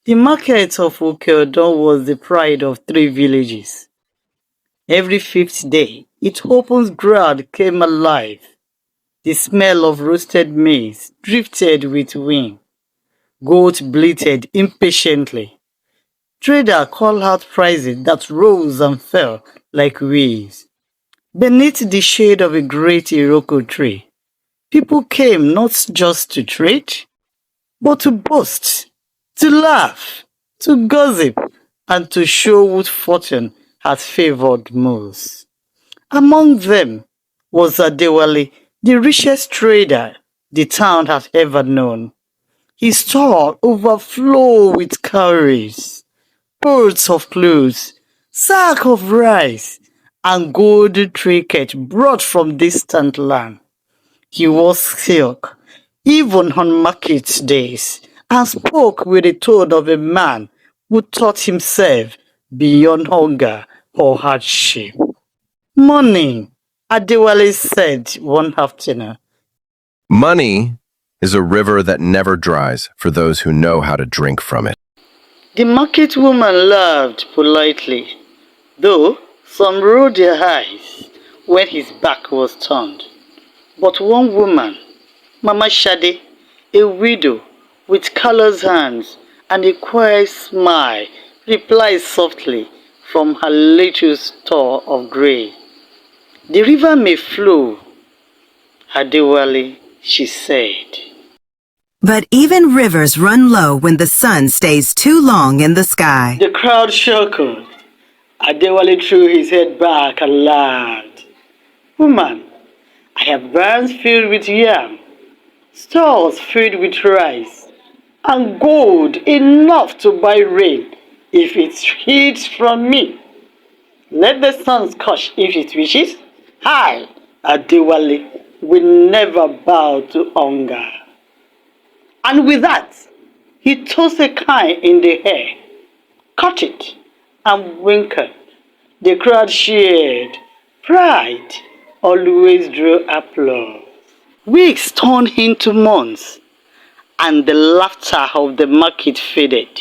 The market of Ukeodon was the pride of three villages. Every fifth day, its open ground came alive. The smell of roasted maize drifted with wind. Goats bleated impatiently. Traders called out prices that rose and fell like waves. Beneath the shade of a great Iroko tree, people came not just to trade, but to boast, to laugh, to gossip, and to show whose fortune had favored most. Among them was Adewale, the richest trader the town had ever known. His store overflowed with cowries, boats of clothes, sack of rice, and gold trinket brought from distant land. He wore silk, even on market days, and spoke with the tone of a man who thought himself beyond hunger or hardship. Morning, Adewale said one afternoon. Money is a river that never dries for those who know how to drink from it. The market woman laughed politely, though some rolled their eyes when his back was turned. But one woman, Mama Shade, a widow with callous hands and a quiet smile, replied softly from her little store of grain. The river may flow, Adewale, she said. But even rivers run low when the sun stays too long in the sky. The crowd chuckled. Adewale threw his head back and laughed. Woman, I have barns filled with yam, stores filled with rice, and gold enough to buy rain if it heeds from me. Let the sun scorch if it wishes. I, Adewale, will never bow to hunger. And with that, he tossed a coin in the air, caught it, and winked. The crowd cheered. Pride always drew applause. Weeks turned into months, and the laughter of the market faded.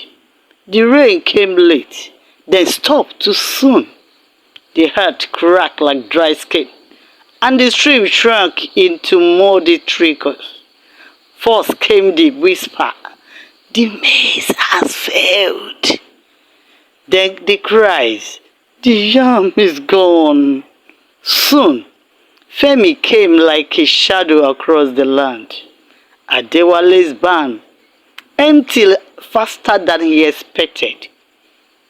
The rain came late, then stopped too soon. The earth cracked like dry skin, and the stream shrank into muddy trickles. First came the whisper, the maize has failed. Then the cries, the yam is gone. Soon, Femi came like a shadow across the land. Adewale's barn emptied faster than he expected.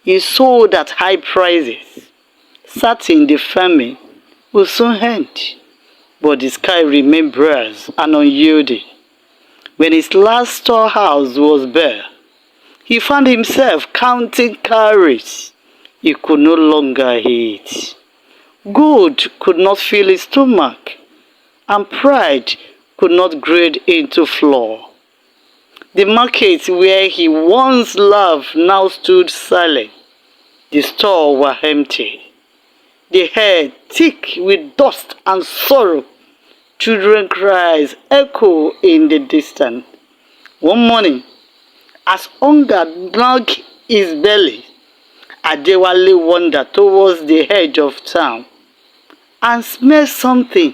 He sold at high prices, certain the famine would soon end. But the sky remained brass and unyielding. When his last storehouse was bare, he found himself counting calories he could no longer eat. Gold could not fill his stomach, and pride could not grade into flour. The market where he once laughed now stood silent. The stores were empty. The air thick with dust and sorrow. Children's cries echo in the distance. One morning, as hunger gnawed his belly, Adewale wandered towards the edge of town and smelled something.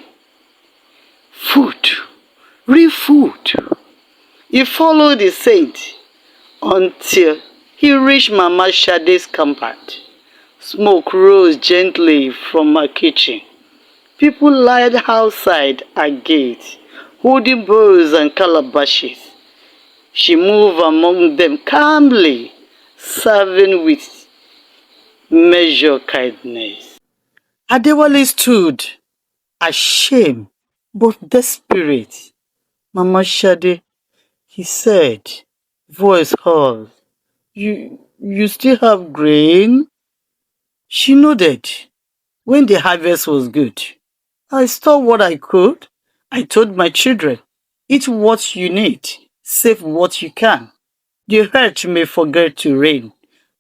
Food, real food. He followed the scent until he reached Mama Shade's compound. Smoke rose gently from her kitchen. People lied outside her gate, holding bowls and calabashes. She moved among them calmly, serving with measured kindness. Adewale stood, ashamed but desperate. Mama Shade, he said, voice hoarse, you still have grain? She nodded. When the harvest was good, I stole what I could. I told my children, eat what you need, save what you can. The earth may forget to rain,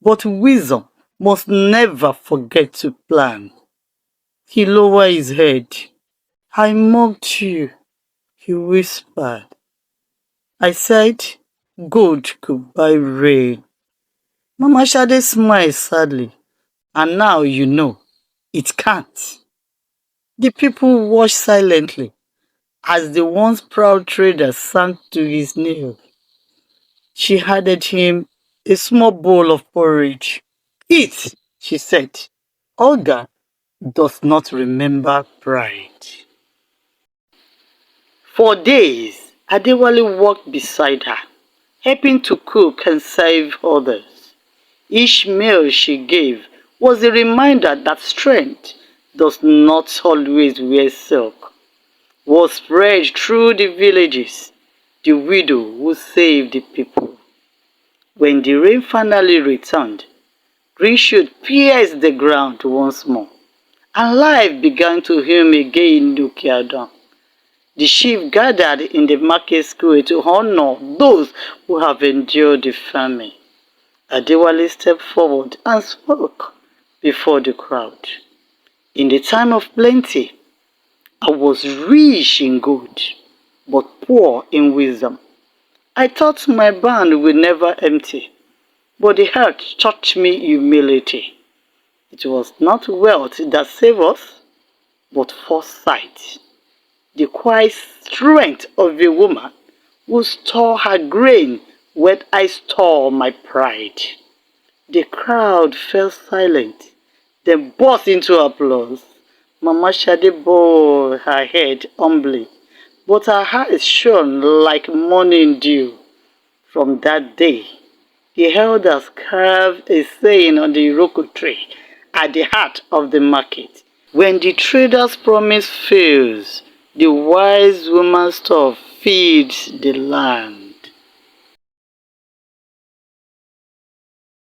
but wisdom must never forget to plan. He lowered his head. I mocked you, he whispered. I said, gold could buy rain. Mama Shade smiled sadly. And now you know, it can't. The people watched silently as the once proud trader sank to his knees. She handed him a small bowl of porridge. Eat, she said. Olga does not remember pride. For days, Adewale walked beside her, helping to cook and serve others. Each meal she gave was a reminder that strength does not always wear silk. Was spread through the villages, the widow who saved the people. When the rain finally returned, green shoot pierced the ground once more, and life began to hum again in Ukiadon. The sheep gathered in the market square to honor those who have endured the famine. Adewale stepped forward and spoke before the crowd. In the time of plenty, I was rich in gold, but poor in wisdom. I thought my barn would never empty, but the heart taught me humility. It was not wealth that saved us, but foresight. The quiet strength of a woman who store her grain when I store my pride. The crowd fell silent, then burst into applause. Mama Shade bowed her head humbly, but her eyes shone like morning dew. From that day, the elders carved a saying on the iroko tree at the heart of the market. When the trader's promise fails, the wise woman's store feeds the land.